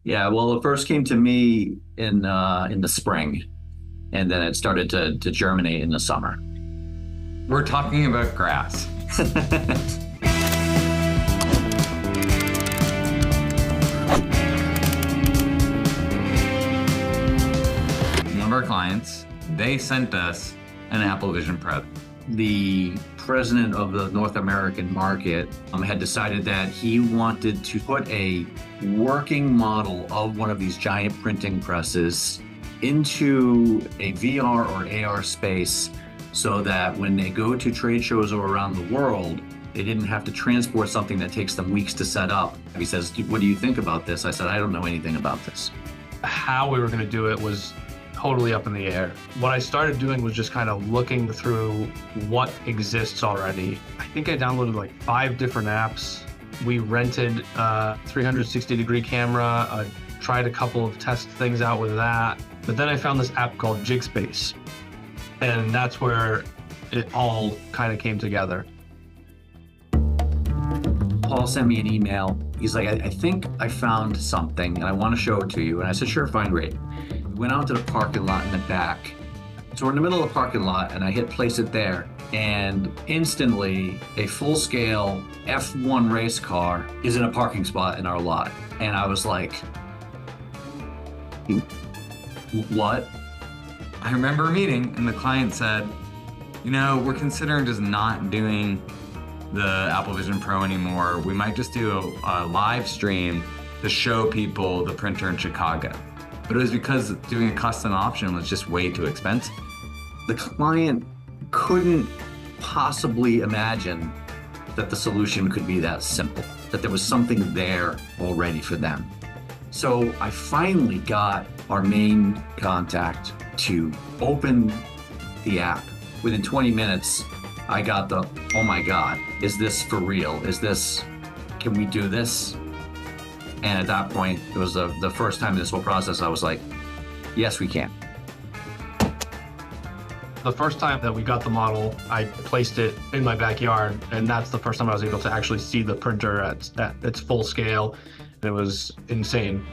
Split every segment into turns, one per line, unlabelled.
Yeah, well, it first came to me in the spring, and then it started to germinate in the summer.
We're talking about grass. One of our clients, they sent us an Apple Vision Pro.
The president of the North American market had decided that he wanted to put a working model of one of these giant printing presses into a VR or AR space so that when they go to trade shows or around the world, they didn't have to transport something that takes them weeks to set up. He says, "What do you think about this?" I said, "I don't know anything about this."
How we were going to do it was totally up in the air. What I started doing was just kind of looking through what exists already. I think I downloaded like 5 different apps. We rented a 360-degree camera, tried a couple of test things out with that. But then I found this app called Jigspace. And that's where it all kind of came together.
Paul sent me an email. He's like, I think I found something and I want to show it to you. And I said, sure, fine, great. We went out to the parking lot in the back. So we're in the middle of the parking lot and I hit place it there. And instantly a full-scale F1 race car is in a parking spot in our lot. And I was like, what?
I remember a meeting and the client said, we're considering just not doing the Apple Vision Pro anymore. We might just do a live stream to show people the printer in Chicago. But it was because doing a custom option was just way too expensive.
The client couldn't possibly imagine that the solution could be that simple, that there was something there already for them. So I finally got our main contact to open the app. Within 20 minutes, I got the, oh my God, is this for real? Can we do this? And at that point, it was the first time in this whole process, I was like, yes, we can.
The first time that we got the model, I placed it in my backyard, and that's the first time I was able to actually see the printer at its full scale. It was insane.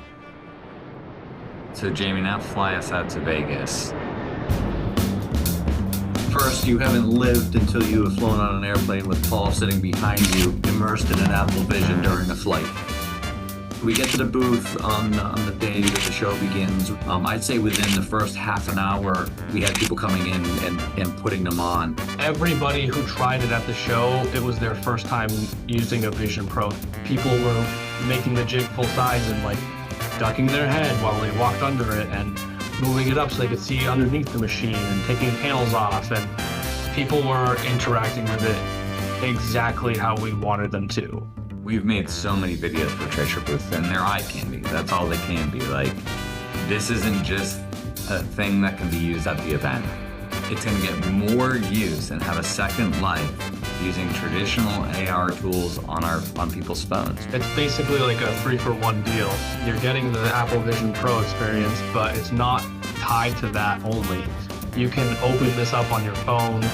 So Jamie, now fly us out to Vegas.
First, you haven't lived until you have flown on an airplane with Paul sitting behind you, immersed in an Apple Vision during a flight. We get to the booth on the day that the show begins. I'd say within the first half an hour, we had people coming in and putting them on.
Everybody who tried it at the show, it was their first time using a Vision Pro. People were making the jig full size and like ducking their head while they walked under it and moving it up so they could see underneath the machine and taking panels off. And people were interacting with it exactly how we wanted them to.
We've made so many videos for trade show booths and they're eye candy. That's all they can be. Like, this isn't just a thing that can be used at the event. It's going to get more use and have a second life using traditional AR tools on people's phones.
It's basically like a 3-for-1 deal. You're getting the Apple Vision Pro experience, but it's not tied to that only. You can open this up on your phone,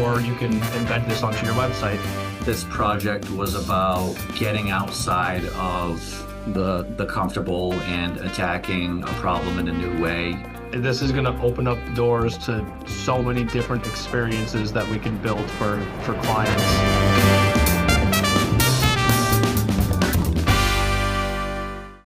or you can embed this onto your website.
This project was about getting outside of the comfortable and attacking a problem in a new way.
This is going to open up doors to so many different experiences that we can build for clients.